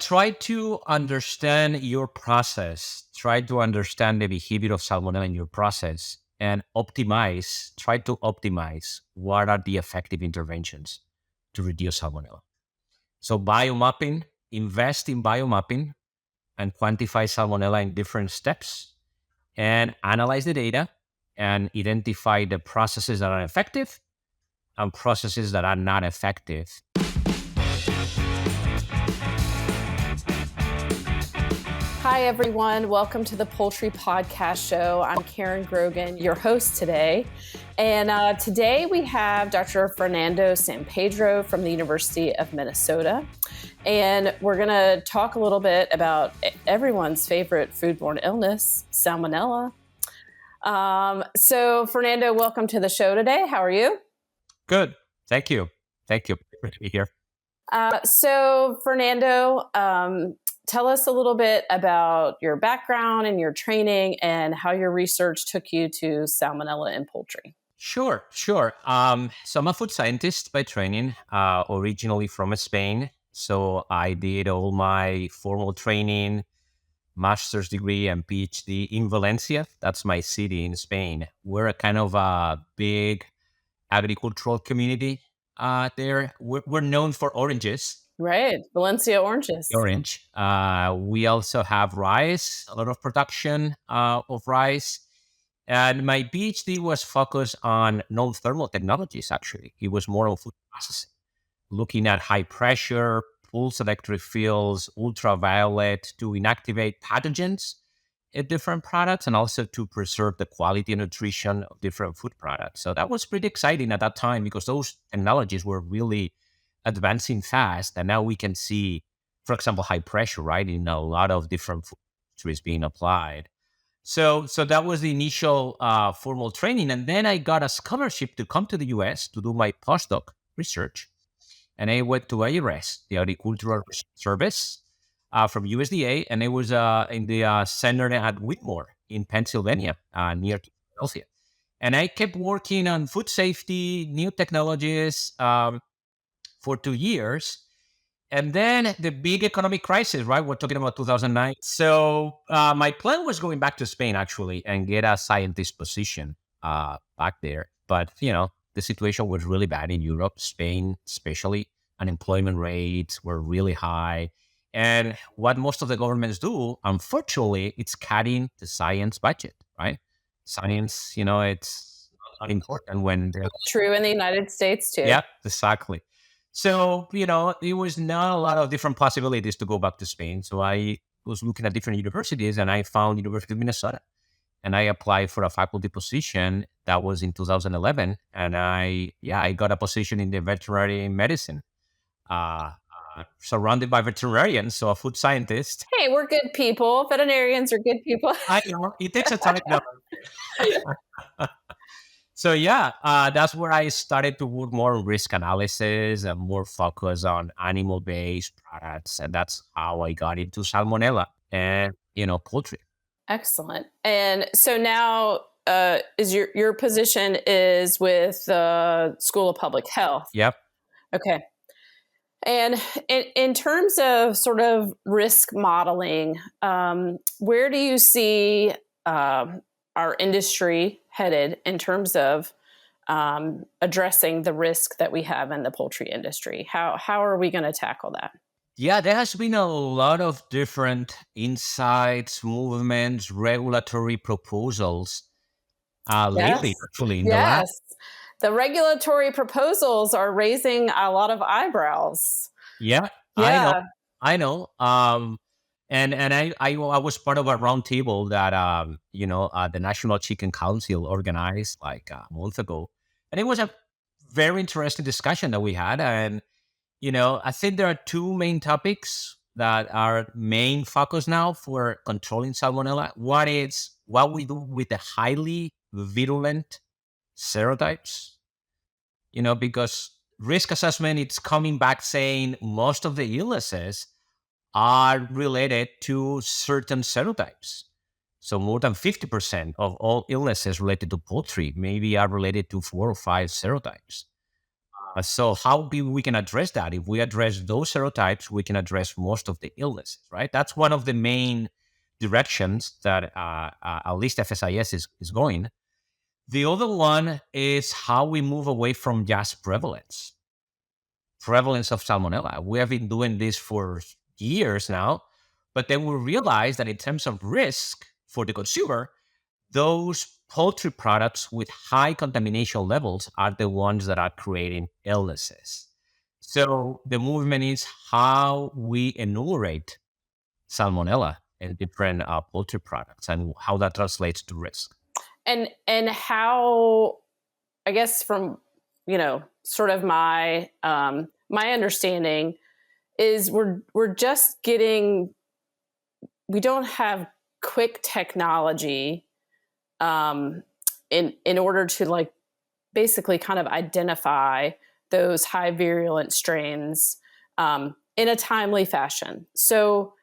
try to understand your process. Try to understand the behavior of Salmonella in your process and try to optimize what are the effective interventions to reduce Salmonella. So biomapping, invest in biomapping and quantify Salmonella in different steps and analyze the data and identify the processes that are effective and processes that are not effective. Hi, everyone. Welcome to the Poultry Podcast Show. I'm Karen Grogan, your host today. And today we have Dr. Fernando Sampedro from the University of Minnesota. And we're going to talk a little bit about everyone's favorite foodborne illness, Salmonella. So, Fernando, welcome to the show today. How are you? Good. Thank you. Thank you for being here. So, Fernando, tell us a little bit about your background and your training and how your research took you to Salmonella in poultry. Sure. So I'm a food scientist by training, originally from Spain. So I did all my formal training, master's degree and PhD in Valencia. That's my city in Spain. We're a kind of a big agricultural community there. We're known for oranges. Right. Valencia oranges. Orange. We also have rice, a lot of production of rice. And my PhD was focused on non-thermal technologies, actually. It was more on food processing, looking at high pressure, pulse electric fields, ultraviolet to inactivate pathogens in different products and also to preserve the quality and nutrition of different food products. So that was pretty exciting at that time because those technologies were really advancing fast. And now we can see, for example, high pressure, right, in a lot of different food industries being applied. So that was the initial formal training. And then I got a scholarship to come to the US to do my postdoc research. And I went to ARS, the Agricultural Research Service from USDA. And it was in the center at Whitmore in Pennsylvania, near Philadelphia. And I kept working on food safety, new technologies for 2 years. And then the big economic crisis, right? We're talking about 2009. So my plan was going back to Spain, actually, and get a scientist position back there. But, the situation was really bad in Europe, Spain especially. Unemployment rates were really high. And what most of the governments do, unfortunately, it's cutting the science budget, right? Science, it's not important when they're... True in the United States, too. Yeah, exactly. So, there was not a lot of different possibilities to go back to Spain. So I was looking at different universities and I found University of Minnesota. And I applied for a faculty position. That was in 2011. And I got a position in the veterinary medicine, surrounded by veterinarians, so a food scientist. Hey, we're good people. Veterinarians are good people. I know. It takes a time. So that's where I started to work more on risk analysis and more focus on animal-based products. And that's how I got into Salmonella and, poultry. Excellent. And so now is your position is with the School of Public Health? Yep. Okay. And in terms of sort of risk modeling, where do you see our industry headed in terms of addressing the risk that we have in the poultry industry? How are we going to tackle that? Yeah, there has been a lot of different insights, movements, regulatory proposals lately, actually. The regulatory proposals are raising a lot of eyebrows. Yeah. I know. And I was part of a roundtable that the National Chicken Council organized like a month ago, and it was a very interesting discussion that we had. And I think there are two main topics that are main focus now for controlling Salmonella. One is what we do with the highly virulent stereotypes. Because risk assessment, it's coming back saying most of the illnesses are related to certain serotypes. So more than 50% of all illnesses related to poultry maybe are related to 4 or 5 serotypes. So how we can address that? If we address those serotypes, we can address most of the illnesses, right? That's one of the main directions that at least FSIS is going. The other one is how we move away from just prevalence of Salmonella. We have been doing this for years now, but then we realized that in terms of risk for the consumer, those poultry products with high contamination levels are the ones that are creating illnesses. So the movement is how we enumerate Salmonella in different poultry products and how that translates to risk. And how, I guess from, sort of my my understanding is we're just getting, we don't have quick technology in order to like basically kind of identify those high virulent strains in a timely fashion. So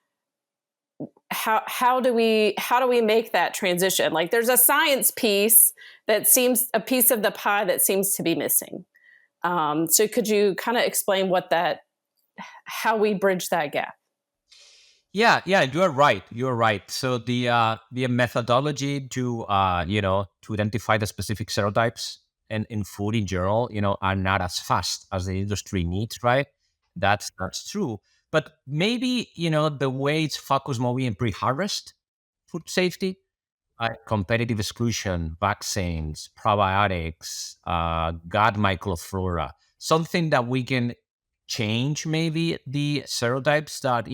how do we make that transition? Like there's a science piece that seems a piece of the pie that seems to be missing. So could you kind of explain how we bridge that gap? Yeah, you're right. You're right. So the methodology to to identify the specific serotypes and in food in general, are not as fast as the industry needs, right? That's true. But maybe the way it's focused more in pre-harvest food safety, competitive exclusion, vaccines, probiotics, gut microflora, something that we can change maybe the serotypes that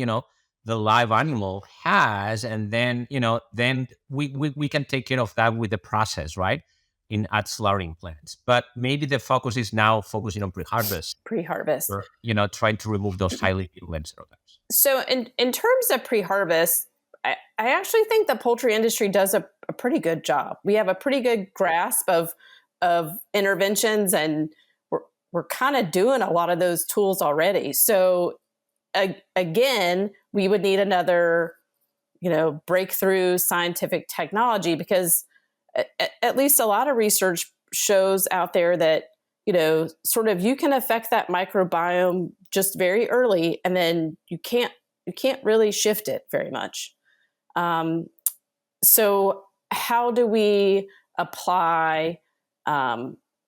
the live animal has, and then then we can take care of that with the process, right, in at slaughtering plants. But maybe the focus is now focusing on pre-harvest, Pre-harvest. or trying to remove those highly virulent serotypes. So in terms of pre-harvest, I actually think the poultry industry does a pretty good job. We have a pretty good grasp of interventions, and we're kind of doing a lot of those tools already. So again, we would need another, breakthrough scientific technology, because at least a lot of research shows out there that, sort of you can affect that microbiome just very early, and then you can't really shift it very much. So how do we apply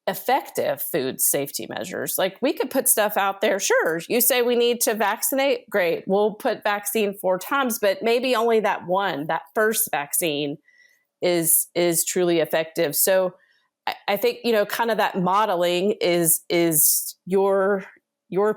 effective food safety measures? Like we could put stuff out there. Sure, you say we need to vaccinate. Great. We'll put vaccine 4 times, but maybe only that first vaccine is truly effective. So I think, kind of that modeling is your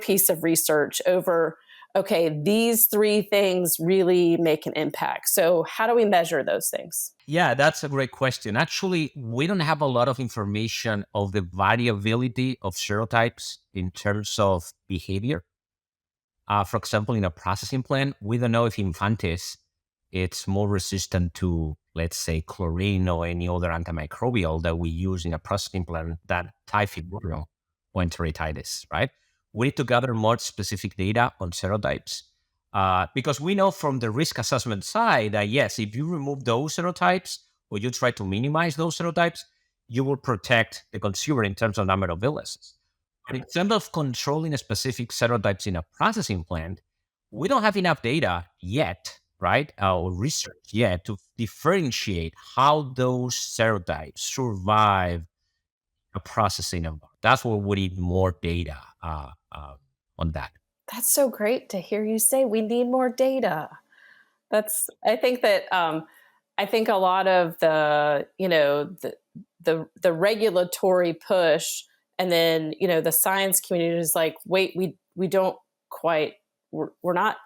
piece of research over, okay, these 3 things really make an impact. So how do we measure those things? Yeah, that's a great question. Actually, we don't have a lot of information of the variability of serotypes in terms of behavior. For example, in a processing plant, we don't know if Infantis it's more resistant to, let's say, chlorine or any other antimicrobial that we use in a processing plant than typhoid or enteritis, right? We need to gather more specific data on serotypes because we know from the risk assessment side that, yes, if you remove those serotypes or you try to minimize those serotypes, you will protect the consumer in terms of number of illnesses. But in terms of controlling specific serotypes in a processing plant, we don't have enough data yet, right, or research yet to differentiate how those serotypes survive a processing environment. That's where we need more data on that. That's so great to hear you say we need more data. I think that I think a lot of the the regulatory push, and then the science community is like, wait, we don't quite, we're not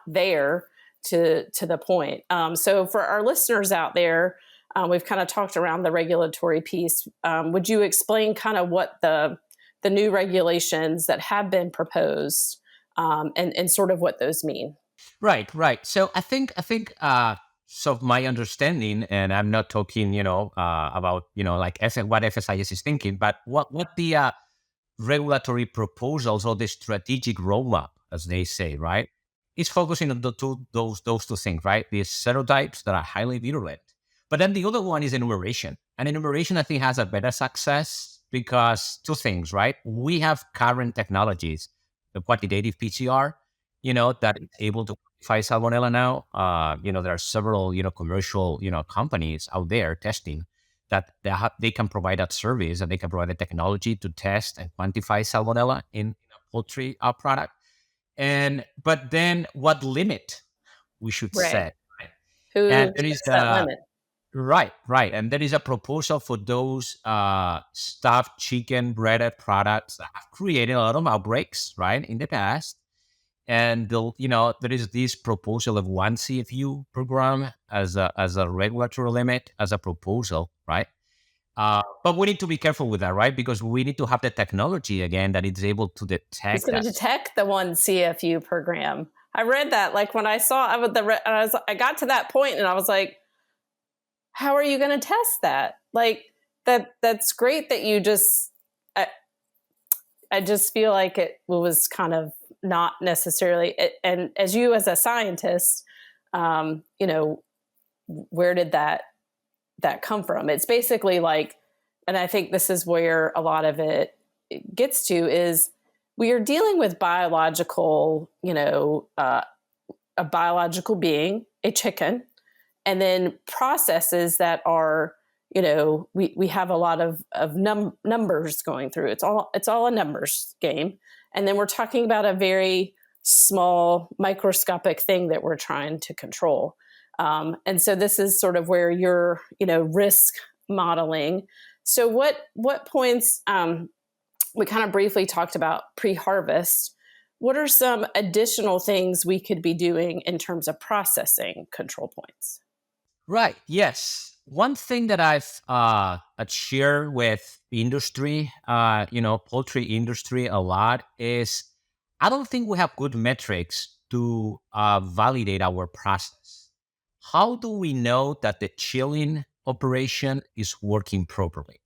there to the point. So for our listeners out there, we've kind of talked around the regulatory piece. Would you explain kind of what the new regulations that have been proposed and sort of what those mean? Right. So I think so my understanding, and I'm not talking, about like what FSIS is thinking, but what the regulatory proposals or the strategic roadmap, as they say, right, is focusing on those two things, right? The serotypes that are highly virulent, but then the other one is enumeration, and enumeration I think has a better success because two things, right? We have current technologies, the quantitative PCR, that is able to quantify salmonella now. There are several, commercial, companies out there testing that they can provide that service, and they can provide the technology to test and quantify salmonella in a poultry product. But then what limit we should Right. set? Right? Who And there is sets that limit? right, and there is a proposal for those stuffed chicken breaded products that have created a lot of outbreaks, right, in the past. And there is this proposal of 1 CFU per gram as a regulatory limit, as a proposal, right? But we need to be careful with that, right? Because we need to have the technology again that is able to It's detect going that. to detect the 1 CFU per gram. I read that, like when I saw I got to that point and I was like, how are you going to test that? Like that's great that you just I just feel like it was kind of not necessarily and as you as a scientist, you know, where did that come from? It's basically like, and I think this is where a lot of it gets to is we are dealing with biological, a biological being, a chicken, and then processes that are, we have a lot of numbers going through. It's all a numbers game, and then we're talking about a very small microscopic thing that we're trying to control. And so this is sort of where you're, risk modeling. So what points, we kind of briefly talked about pre-harvest. What are some additional things we could be doing in terms of processing control points? Right. Yes. One thing that I'd share with the industry, poultry industry a lot is I don't think we have good metrics to validate our process. How do we know that the chilling operation is working properly?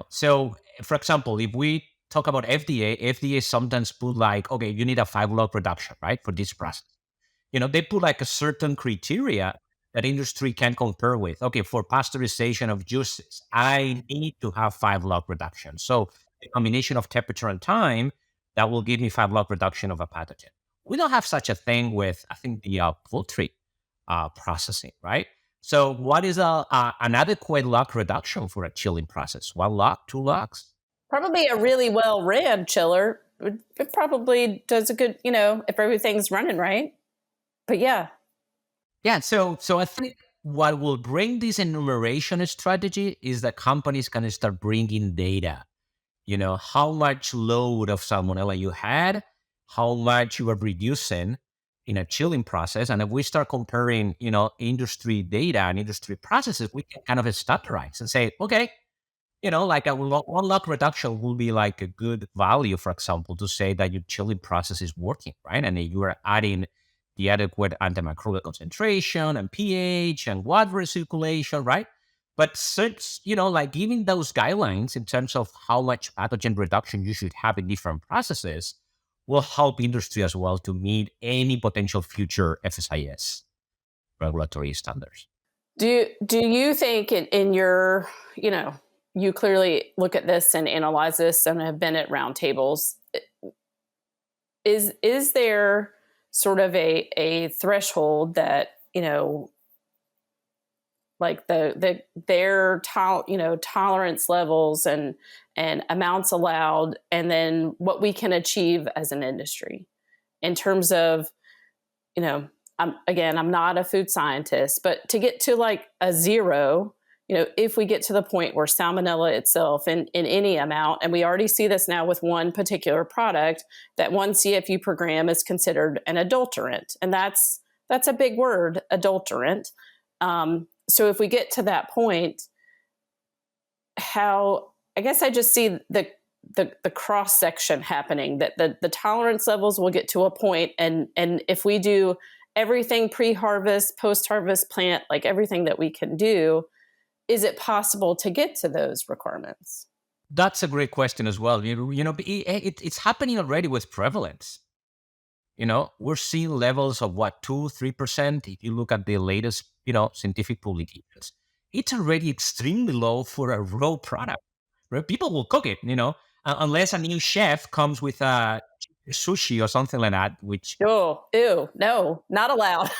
So for example, if we talk about FDA sometimes put like, okay, you need a 5 log reduction, right, for this process. They put like a certain criteria that industry can compare with. Okay, for pasteurization of juices, I need to have 5 log reduction. So a combination of temperature and time that will give me 5 log reduction of a pathogen. We don't have such a thing with, I think, the poultry processing, right? So what is an adequate log reduction for a chilling process? 1 log, 2 logs? Probably a really well ran chiller. It probably does a good, if everything's running right. But yeah, Yeah, so I think what will bring this enumeration strategy is that companies can start bringing data. How much load of salmonella you had, how much you are reducing in a chilling process, and if we start comparing, industry data and industry processes, we can kind of standardize and say, okay, like a 1 log reduction will be like a good value, for example, to say that your chilling process is working, right? And you are adding the adequate antimicrobial concentration and pH and water recirculation, right? But since, like giving those guidelines in terms of how much pathogen reduction you should have in different processes will help industry as well to meet any potential future FSIS regulatory standards. do you think in your, you clearly look at this and analyze this and have been at roundtables, is there sort of a threshold that, like their tolerance levels and amounts allowed, and then what we can achieve as an industry in terms of, I'm not a food scientist, but to get to like a zero, if we get to the point where salmonella itself in any amount, and we already see this now with one particular product, that 1 CFU per gram is considered an adulterant. And that's a big word, adulterant. So if we get to that point, how, I guess I just see the cross section happening, that the tolerance levels will get to a point, and if we do everything pre-harvest, post-harvest plant, like everything that we can do, is it possible to get to those requirements? That's a great question as well. It's happening already with prevalence. We're seeing levels of what, 2-3%. If you look at the latest, scientific publications, it's already extremely low for a raw product. right? People will cook it, unless a new chef comes with a sushi or something like that, which Oh, ew, no, not allowed.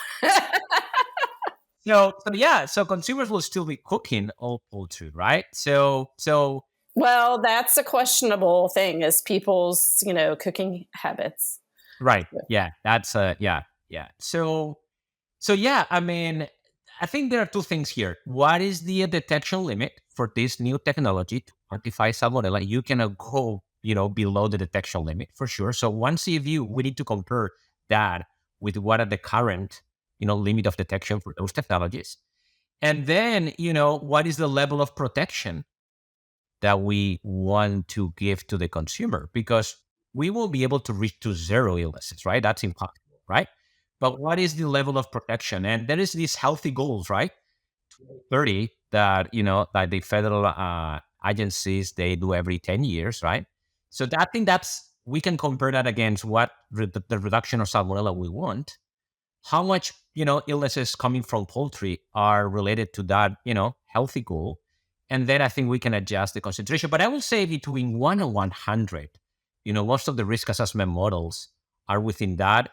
so consumers will still be cooking all poultry, right? So Well, that's a questionable thing is people's, cooking habits. right, yeah, that's yeah. So yeah, I mean, I think there are two things here. What is the detection limit for this new technology to quantify salmonella? You cannot go, below the detection limit for sure. So one CVU, we need to compare that with what are the current, limit of detection for those technologies. And then, what is the level of protection that we want to give to the consumer? Because we will be able to reach to zero illnesses, right? That's impossible, right? But what is the level of protection? And there is these healthy goals, right? 30 that, that the federal agencies, they do every 10 years, right? So I think we can compare that against what the reduction of salmonella we want, how much illnesses coming from poultry are related to that healthy goal, and then I think we can adjust the concentration. But I will say between 1 and 100, most of the risk assessment models are within that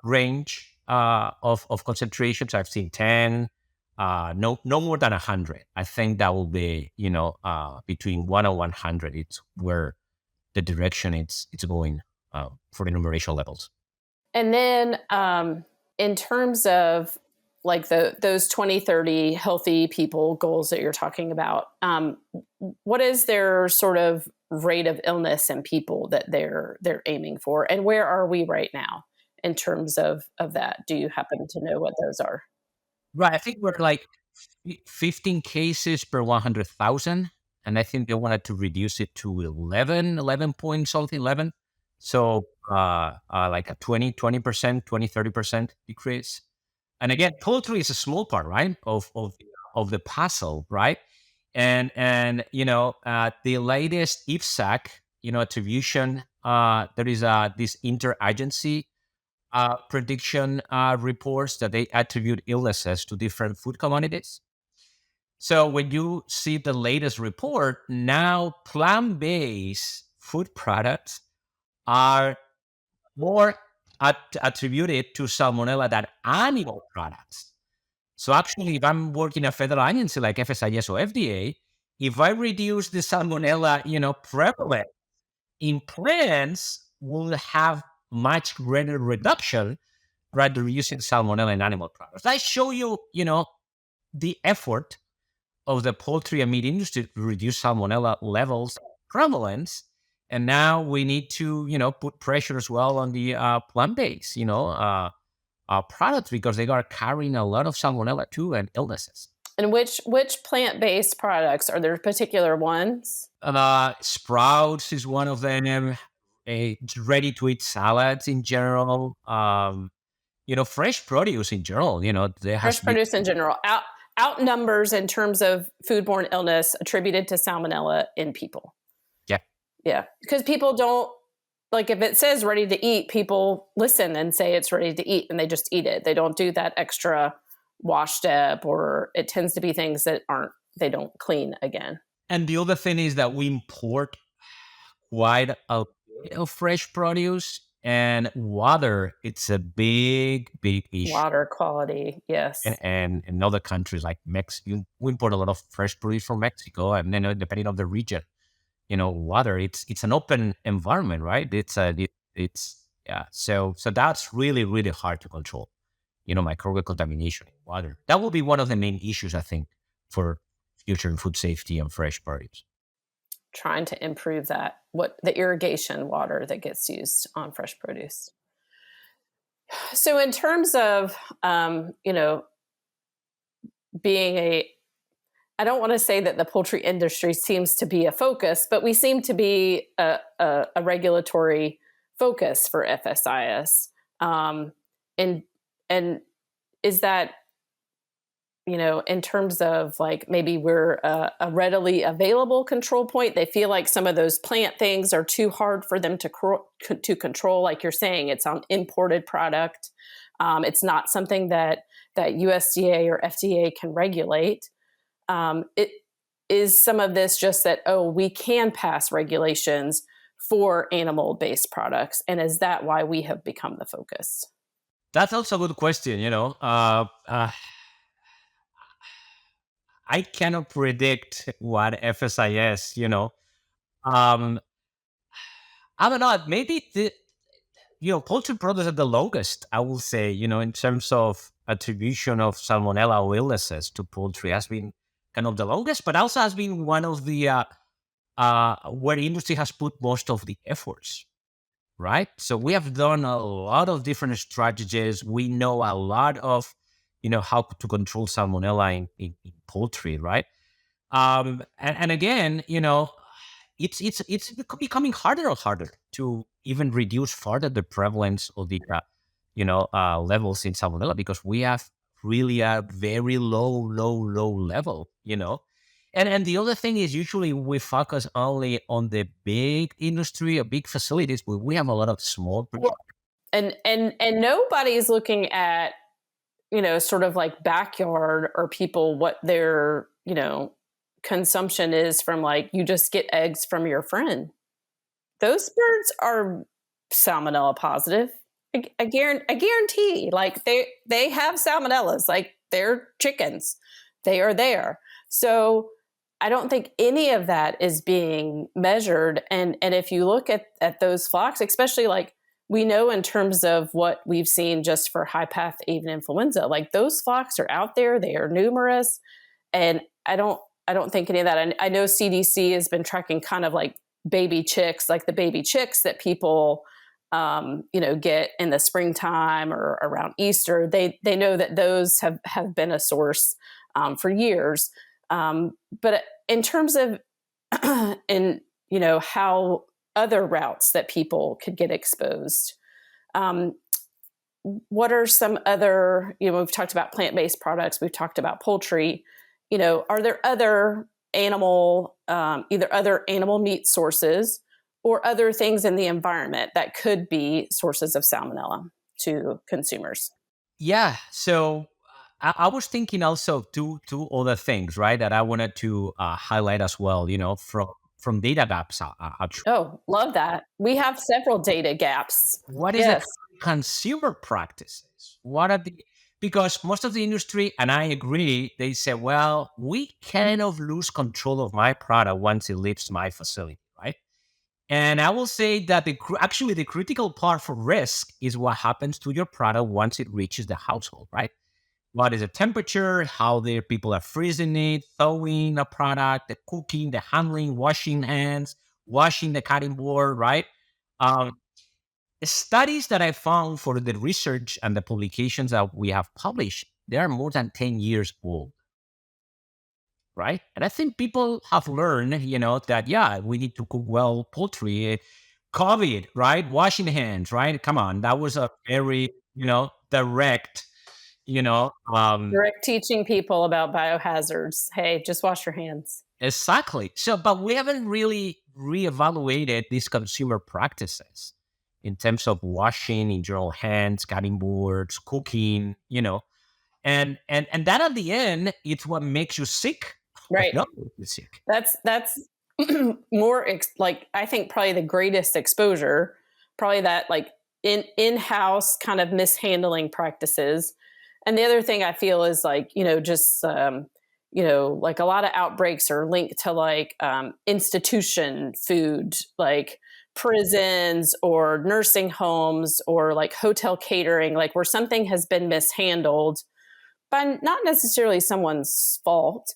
range of concentrations. I've seen 10, no more than 100. I think that will be between 1 and 100. It's where the direction it's going for the enumeration levels. And then in terms of like those 2030 healthy people goals that you're talking about, what is their sort of rate of illness in people that they're aiming for? And where are we right now in terms of that? Do you happen to know what those are? Right. I think we're like 15 cases per 100,000. And I think they wanted to reduce it to 11 point something, 11. So like a 20%, 30% decrease. And again, poultry is a small part, right, of the puzzle, right? And the latest IFSAC, attribution, there is this interagency prediction reports that they attribute illnesses to different food commodities. So when you see the latest report, now plant-based food products are more attributed to salmonella than animal products. So actually, if I'm working a federal agency like FSIS or FDA, if I reduce the salmonella, prevalence in plants, will have much greater reduction rather using salmonella in animal products. I show you, the effort of the poultry and meat industry to reduce salmonella levels prevalence. And now we need to, put pressure as well on the plant-based, products because they are carrying a lot of salmonella too and illnesses. And which plant-based products are there particular ones? Sprouts is one of them. Ready-to-eat salads in general. Fresh produce in general. There has Fresh been produce in general outnumbers in terms of foodborne illness attributed to salmonella in people. yeah. Yeah, because people don't like if it says ready to eat, people listen and say it's ready to eat and they just eat it. They don't do that extra wash step, or it tends to be things that they don't clean again. And the other thing is that we import quite a bit of fresh produce, and water, it's a big issue. Water quality, yes. And in other countries like Mexico, we import a lot of fresh produce from Mexico, and then depending on the region, water, it's an open environment, right? It's yeah. So that's really hard to control. Microbial contamination in water. That will be one of the main issues, I think, for future food safety and fresh produce. Trying to improve what the irrigation water that gets used on fresh produce. So in terms of being I don't want to say that the poultry industry seems to be a focus, but we seem to be a regulatory focus for FSIS. And is that, in terms of like maybe we're a readily available control point? They feel like some of those plant things are too hard for them to control. Like you're saying, it's on imported product. It's not something that USDA or FDA can regulate. is some of this just that, oh, we can pass regulations for animal-based products, and is that why we have become the focus? That's also a good question. I cannot predict what FSIS. Um, I don't know. Maybe poultry products are the longest, I will say, in terms of attribution of salmonella or illnesses to poultry has been kind of the longest, but also has been one of the where industry has put most of the efforts, right? So we have done a lot of different strategies. We know a lot of, how to control salmonella in poultry, right? And again, it's becoming harder and harder to even reduce further the prevalence of the levels in salmonella, because we have really a very low level, and the other thing is, usually we focus only on the big industry or big facilities, but we have a lot of small Well, and nobody's looking at, sort of like backyard or people, what their, consumption is from, like, you just get eggs from your friend. Those birds are salmonella positive. I guarantee, like, they have salmonellas, like, they're chickens. They are there. So I don't think any of that is being measured. And if you look at those flocks, especially, like, we know in terms of what we've seen just for high path avian influenza, like, those flocks are out there, they are numerous. And I don't think any of that. I know CDC has been tracking kind of like baby chicks, like the baby chicks that people, get in the springtime or around Easter. They know that those have been a source for years. But in terms of how other routes that people could get exposed, what are some other, we've talked about plant-based products, we've talked about poultry, are there other either other animal meat sources or other things in the environment that could be sources of salmonella to consumers? Yeah. So I was thinking also two other things, right, that I wanted to highlight as well. From data gaps. Oh, love that. We have several data gaps. What is it? Yes. Consumer practices. What are the Because most of the industry, and I agree, they say, well, we kind of lose control of my product once it leaves my facility, right? And I will say that actually the critical part for risk is what happens to your product once it reaches the household, right? What is the temperature? How the people are freezing it, thawing a product, the cooking, the handling, washing hands, washing the cutting board, right? Um, the studies that I found for the research and the publications that we have published, they are more than 10 years old, right? And I think people have learned, that, yeah, we need to cook well poultry. COVID, right? Washing hands, right? Come on. That was a very, direct, Direct teaching people about biohazards. Hey, just wash your hands. exactly. So, but we haven't really reevaluated these consumer practices in terms of washing in general hands, cutting boards, cooking, and that at the end, it's what makes you sick or Right. not make you sick. That's more like, I think probably the greatest exposure, probably that, like, in-house kind of mishandling practices. And the other thing I feel is, like, just like, a lot of outbreaks are linked to, like, institution food, like prisons or nursing homes or like hotel catering, like where something has been mishandled by not necessarily someone's fault.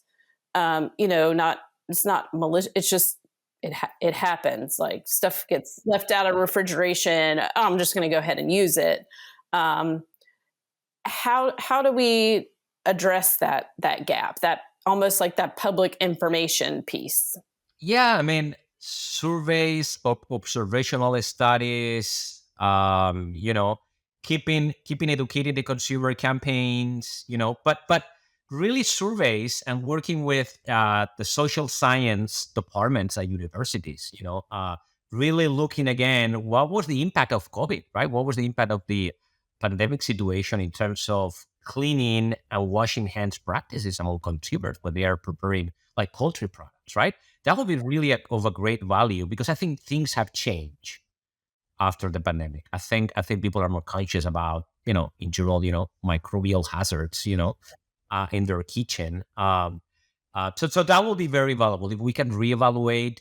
Not, it's not malicious. It's just it happens. Like, stuff gets left out of refrigeration. Oh, I'm just going to go ahead and use it. Um, how do we address that gap? That almost like that public information piece. Yeah, I mean, surveys, observational studies, keeping educating the consumer campaigns, but really surveys and working with the social science departments at universities, really looking again, what was the impact of COVID, right? What was the impact of the pandemic situation in terms of cleaning and washing hands practices among consumers when they are preparing like poultry products, right? That would be really of a great value because I think things have changed after the pandemic. I think people are more conscious about, in general, microbial hazards, in their kitchen. So that will be very valuable if we can reevaluate,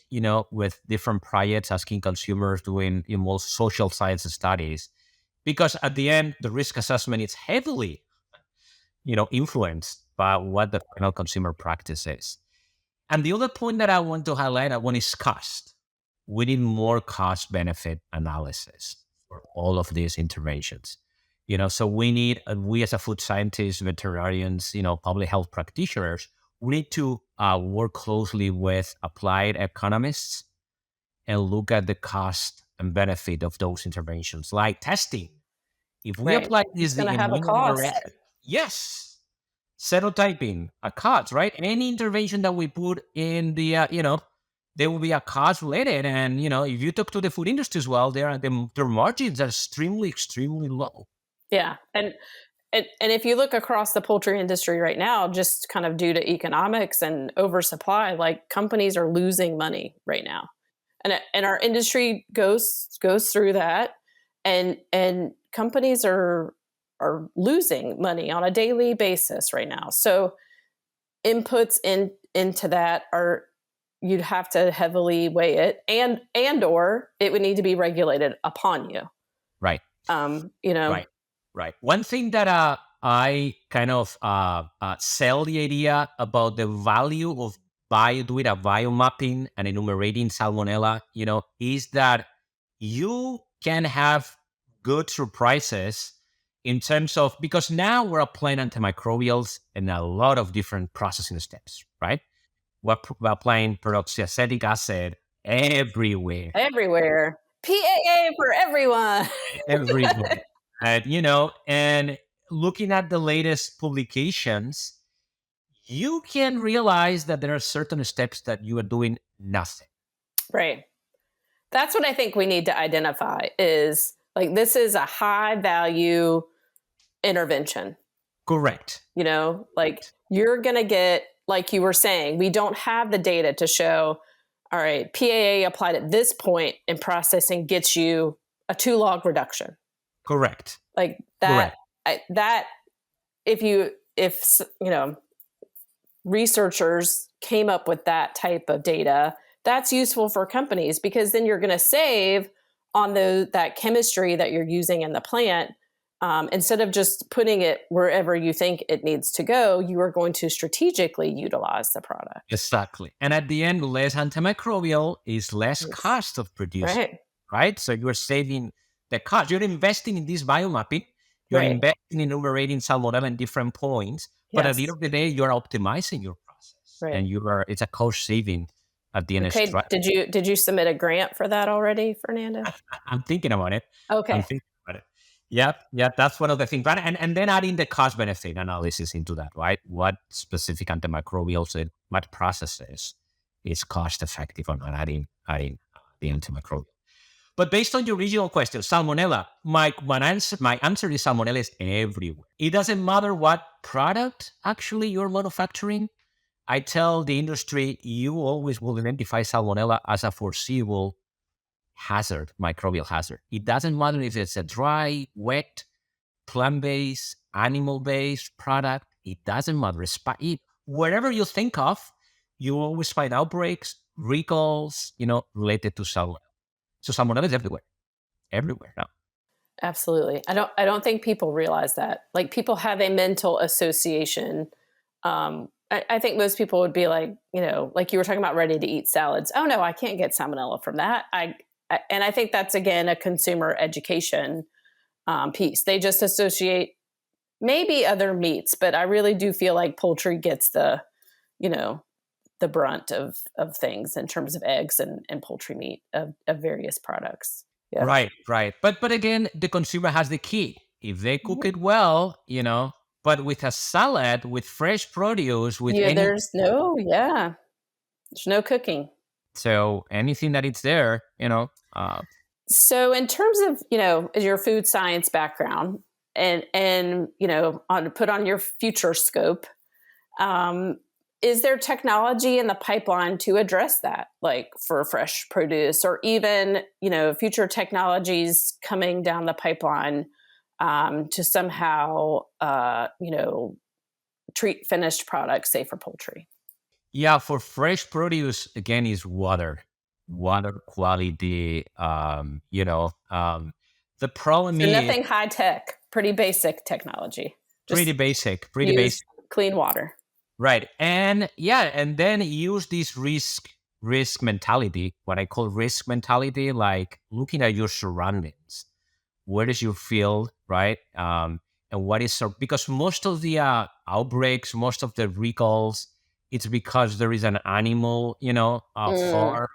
with different projects, asking consumers, doing more social science studies, because at the end, the risk assessment is heavily, influenced by what the final consumer practice is. And the other point that I want to highlight, one is cost. We need more cost benefit analysis for all of these interventions. So we as a food scientists, veterinarians, public health practitioners, we need to work closely with applied economists and look at the cost and benefit of those interventions, like testing. If we Right. apply It's this going the to have a cost. immunomodulators, yes, serotyping, a cost, right? Any intervention that we put in the, there will be a cost related. And, if you talk to the food industry as well, their margins are extremely, extremely low. Yeah. And if you look across the poultry industry right now, just kind of due to economics and oversupply, like companies are losing money right now. And our industry goes through that, and companies are losing money on a daily basis right now. So inputs into that are, you'd have to heavily weigh it, and or it would need to be regulated upon you. Right. You know, Right. One thing that I kind of sell the idea about the value of doing a biomapping and enumerating salmonella, is that you can have good surprises in terms of, because now we're applying antimicrobials in a lot of different processing steps, right? We're applying peroxyacetic acid everywhere, everywhere. PAA for everyone. everywhere. And, and looking at the latest publications, you can realize that there are certain steps that you are doing nothing. Right. That's what I think we need to identify is like, this is a high value intervention. Correct. Like you're going to get, like you were saying, we don't have the data to show, all right, PAA applied at this point in processing gets you a 2 log reduction. Correct. Like that, that if researchers came up with that type of data, that's useful for companies, because then you're going to save on that chemistry that you're using in the plant. Instead of just putting it wherever you think it needs to go, you are going to strategically utilize the product. Exactly. And at the end, less antimicrobial is less cost of producing, right? So you're saving the cost. You're investing in this biomapping. You're investing in enumerating salmonella in different points. But at the end of the day, you're optimizing your process. And it's a cost saving at the end. Okay. Did you submit a grant for that already, Fernando? I'm thinking about it. Okay. I'm thinking about it. Yep. That's one of the things. Right? And then adding the cost benefit analysis into that, right? What specific antimicrobials and what processes is cost effective on adding the antimicrobial. But based on your original question, salmonella, my answer is salmonella is everywhere. It doesn't matter what product actually you're manufacturing. I tell the industry, you always will identify salmonella as a foreseeable hazard, microbial hazard. It doesn't matter if it's a dry, wet, plant-based, animal-based product. It doesn't matter. Wherever you think of, you always find outbreaks, recalls, related to salmonella. So salmonella is everywhere now. Absolutely. I don't think people realize that. Like, people have a mental association. I think most people would be like, like you were talking about ready to eat salads. Oh no, I can't get salmonella from that. And I think that's, again, a consumer education piece. They just associate maybe other meats, but I really do feel like poultry gets the brunt of things in terms of eggs and poultry meat of various products. Yeah. Right. But again, the consumer has the key. If they cook it well, but with a salad, with fresh produce, there's no cooking. So anything that it's there, So in terms of, your food science background, and on put on your future scope, um, is there technology in the pipeline to address that, like for fresh produce, or even future technologies coming down the pipeline to somehow treat finished products safe for poultry? Yeah, for fresh produce, again, is water quality. The problem So is nothing high tech, pretty basic technology, pretty just basic, pretty use basic. clean water. Right. And yeah, and then use this risk mentality, what I call risk mentality, like looking at your surroundings. Where is your field, right? And what is because most of the outbreaks, most of the recalls, it's because there is an animal, Mm, farm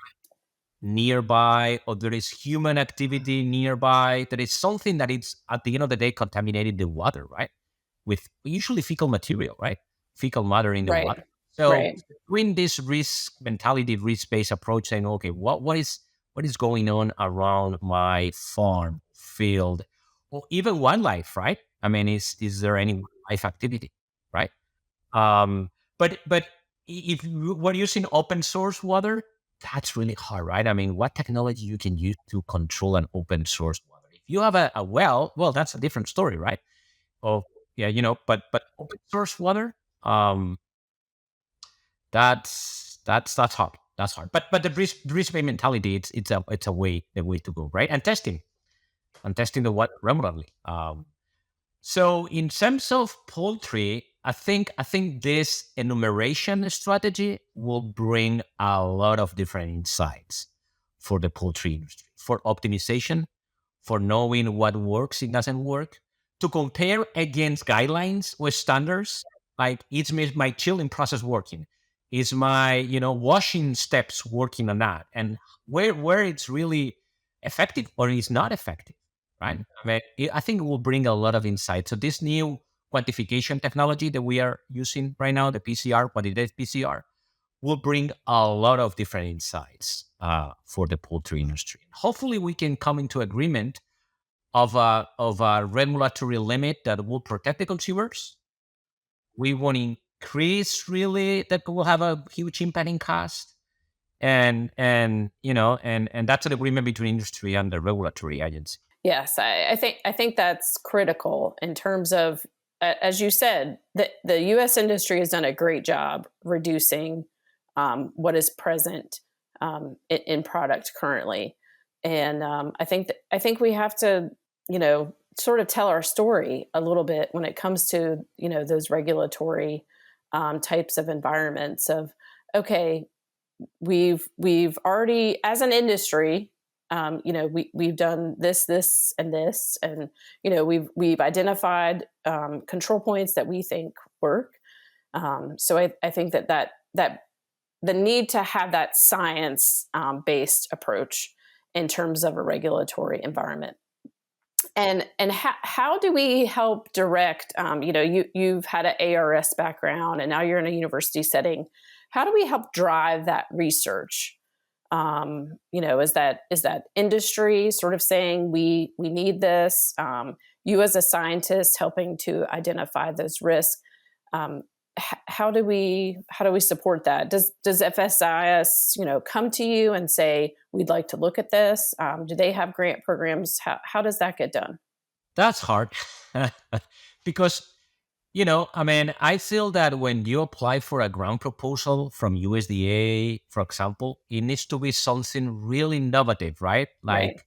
nearby, or there is human activity nearby. There is something that it's at the end of the day contaminating the water, right? With usually fecal material, right? Fecal matter in the right, water. So right. doing this risk mentality, risk based approach, saying, okay, what is going on around my farm, field, or even wildlife, right? I mean, is there any life activity, right? Um, but if we're using open source water, that's really hard, right? I mean, what technology you can use to control an open source water? If you have a well, that's a different story, right? Oh, yeah, but open source water, um, that's hard. That's hard. But the risk based mentality, it's a way the way to go, right? And testing the water regularly. So in terms of poultry, I think this enumeration strategy will bring a lot of different insights for the poultry industry, for optimization, for knowing what works, it doesn't work, to compare against guidelines or standards. Like, my chilling process working? Is my washing steps working or not? And where it's really effective or is not effective, right? I think it will bring a lot of insight. So this new quantification technology that we are using right now, the PCR, quantitative PCR, will bring a lot of different insights for the poultry industry. Hopefully, we can come into agreement of a regulatory limit that will protect the consumers. We won't increase really that will have a huge impact in cost. And that's an agreement between industry and the regulatory agency. Yes, I think that's critical in terms of, as you said, the U.S. industry has done a great job reducing what is present in product currently, and I think we have to sort of tell our story a little bit when it comes to those regulatory types of environments of, okay, we've already, as an industry, we've done this and this, and we've identified control points that we think work. So I think that the need to have that science based approach in terms of a regulatory environment. And how do we help direct? You've had an ARS background, and now you're in a university setting. How do we help drive that research? Is that industry sort of saying we need this? You as a scientist helping to identify those risks. Um, how do we support that? Does FSIS come to you and say we'd like to look at this? Do they have grant programs? How does that get done? That's hard because, I mean, I feel that when you apply for a grant proposal from USDA, for example, it needs to be something really innovative, right? Right. Like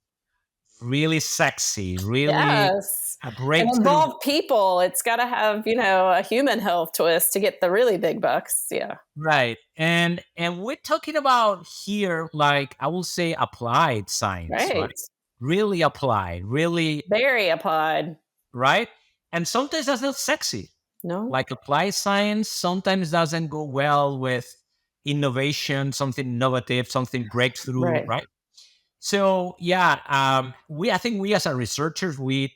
really sexy, really Yes. a And breakthrough. involve people. It's got to have a human health twist to get the really big bucks. Yeah. Right. And we're talking about here, like, I will say applied science, right? Right. Really applied, really, Very applied. right? And sometimes that's not sexy. No. Like applied science sometimes doesn't go well with innovation, something innovative, something breakthrough, Right. right? So yeah, I think we as a researchers, we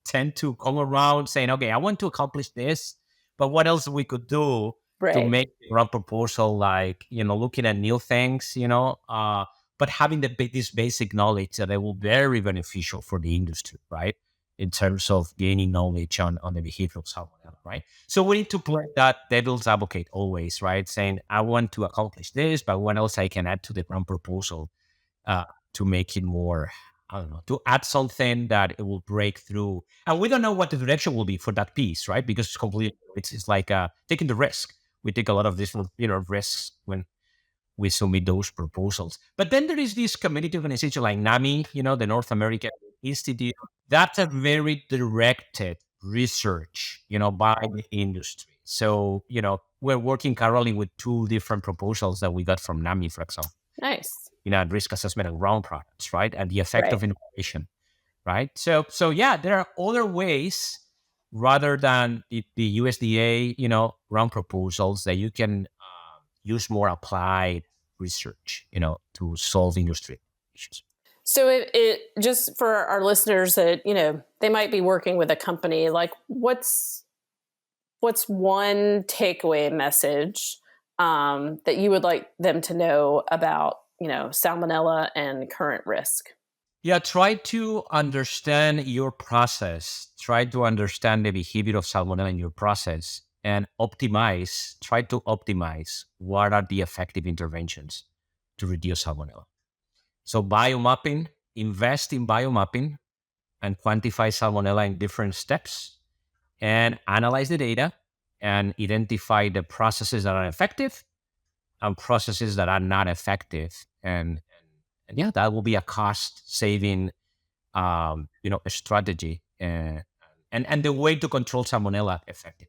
tend to come around saying, okay, I want to accomplish this, but what else we could do to Right. make a proposal, like, looking at new things, but having this basic knowledge that it will be very beneficial for the industry, right? in terms of gaining knowledge on the behavioral salmonella, right? So we need to play that devil's advocate always, right? Saying, I want to accomplish this, but what else I can add to the grand proposal uh, to make it more, I don't know, to add something that it will break through. And we don't know what the direction will be for that piece, right? Because it's completely, it's like taking the risk. We take a lot of different, risks when we submit those proposals. But then there is this community organization like NAMI, the North American Institute. That's a very directed research, by the industry. So, we're working currently with two different proposals that we got from NAMI, for example, Nice. risk assessment of ground products, right? And the effect Right. of innovation, right? So yeah, there are other ways rather than the USDA, ground proposals that you can use more applied research, to solve industry issues. So it just for our listeners that, they might be working with a company, like what's one takeaway message that you would like them to know about, salmonella and current risk? Yeah, try to understand your process. Try to understand the behavior of salmonella in your process and try to optimize what are the effective interventions to reduce salmonella. So biomapping, invest in biomapping and quantify salmonella in different steps and analyze the data and identify the processes that are effective and processes that are not effective. And yeah, that will be a cost saving, a strategy and the way to control salmonella effectively.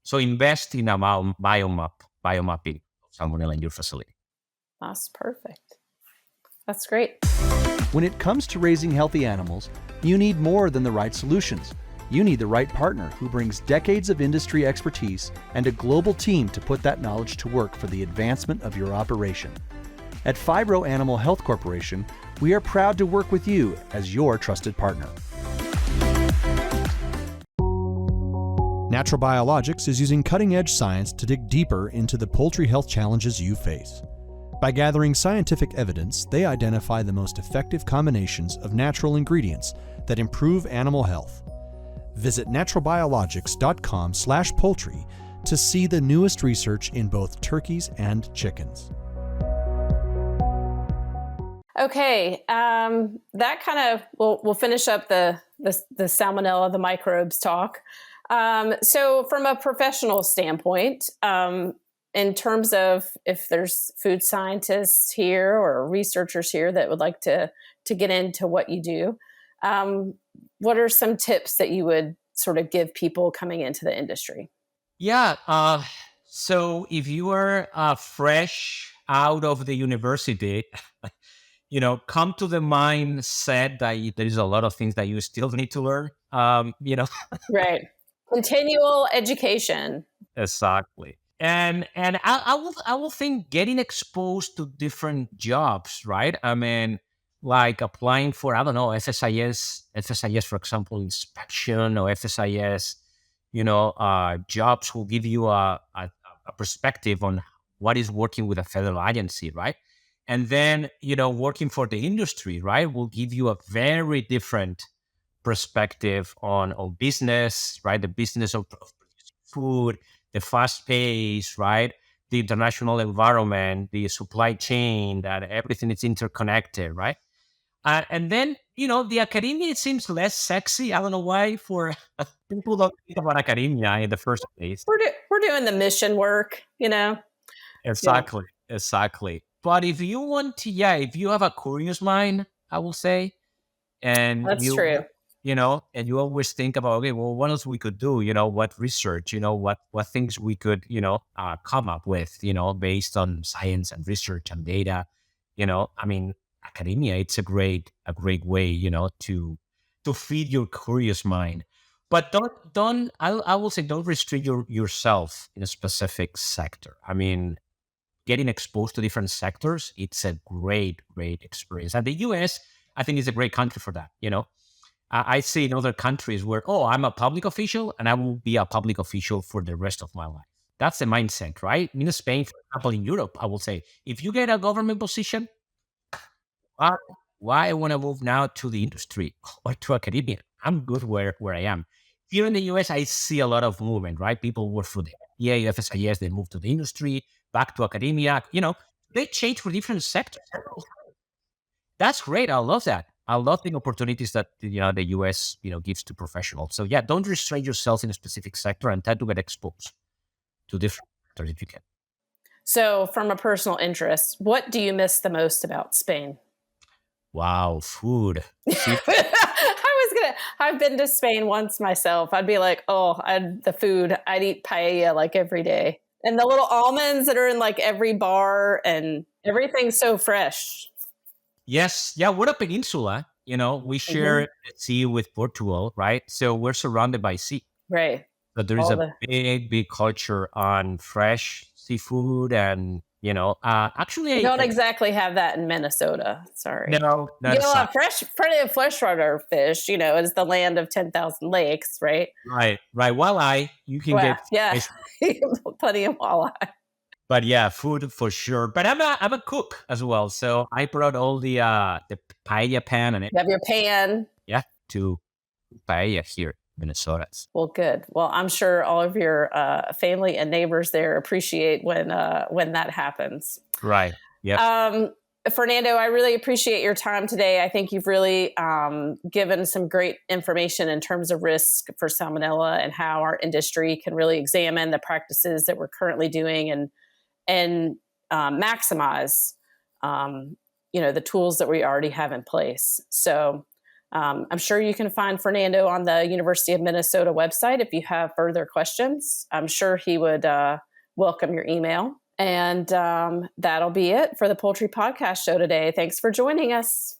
So invest in a biomapping of salmonella in your facility. That's perfect. That's great. When it comes to raising healthy animals, you need more than the right solutions. You need the right partner who brings decades of industry expertise and a global team to put that knowledge to work for the advancement of your operation. At Phibro Animal Health Corporation, we are proud to work with you as your trusted partner. Natural Biologics is using cutting-edge science to dig deeper into the poultry health challenges you face. By gathering scientific evidence, they identify the most effective combinations of natural ingredients that improve animal health. Visit naturalbiologics.com/poultry to see the newest research in both turkeys and chickens. Okay, that kind of we'll finish up the salmonella, the microbes talk. So from a professional standpoint, in terms of if there's food scientists here or researchers here that would like to get into what you do, what are some tips that you would sort of give people coming into the industry? Yeah. So if you are fresh out of the university, come to the mindset that there is a lot of things that you still need to learn. Right. Continual education. Exactly. And I will think getting exposed to different jobs, right? I mean, like applying for, I don't know, FSIS, for example, inspection or FSIS, jobs will give you a perspective on what is working with a federal agency, right? And then, working for the industry, right, will give you a very different perspective on business, right? The business of producing food, the fast pace, right? The international environment, the supply chain, that everything is interconnected, right? And then, the academia, it seems less sexy. I don't know why for people don't think about academia in the first place. We're doing the mission work, Yeah. Exactly. Exactly. But if you want to, yeah, if you have a curious mind, I will say, and That's true. and you always think about, okay, well, what else we could do, what research, what things we could, come up with, based on science and research and data. I mean, academia, it's a great way, to feed your curious mind. But I will say, don't restrict yourself in a specific sector. I mean, getting exposed to different sectors, it's a great experience. And the US, I think, is a great country for that. I see in other countries where, oh, I'm a public official and I will be a public official for the rest of my life. That's the mindset, right? In Spain, for example, in Europe, I will say, if you get a government position, why, why I want to move now to the industry or to academia? I'm good where I am. Here in the US, I see a lot of movement, right? People work for the FDA, FSIS, they move to the industry, back to academia. They change for different sectors. That's great. I love that. I love the opportunities that the US gives to professionals. So yeah, don't restrain yourself in a specific sector and try to get exposed to different sectors if you can. So, from a personal interest, what do you miss the most about Spain? Wow, food. See, I've been to Spain once myself. I'd be like, the food. I'd eat paella like every day. And the little almonds that are in like every bar and everything's so fresh. yes, yeah, we're a peninsula. We share the sea with Portugal, right? So we're surrounded by sea. Right. So there is a big culture on fresh seafood, and actually, You don't exactly have that in Minnesota. Sorry. no, You get a lot of plenty of freshwater fish. It's the land of 10,000 lakes, right? right. Walleye, you can get plenty of walleye. But yeah, food for sure. But I'm a cook as well, so I brought all the paella pan and You have your pan. yeah, to paella here in Minnesota. Well, good. Well, I'm sure all of your family and neighbors there appreciate when that happens. Right. Yeah. Fernando, I really appreciate your time today. I think you've really given some great information in terms of risk for Salmonella and how our industry can really examine the practices that we're currently doing and maximize the tools that we already have in place. So I'm sure you can find Fernando on the University of Minnesota website if you have further questions. I'm sure he would welcome your email. And that'll be it for the Poultry Podcast Show today. Thanks for joining us.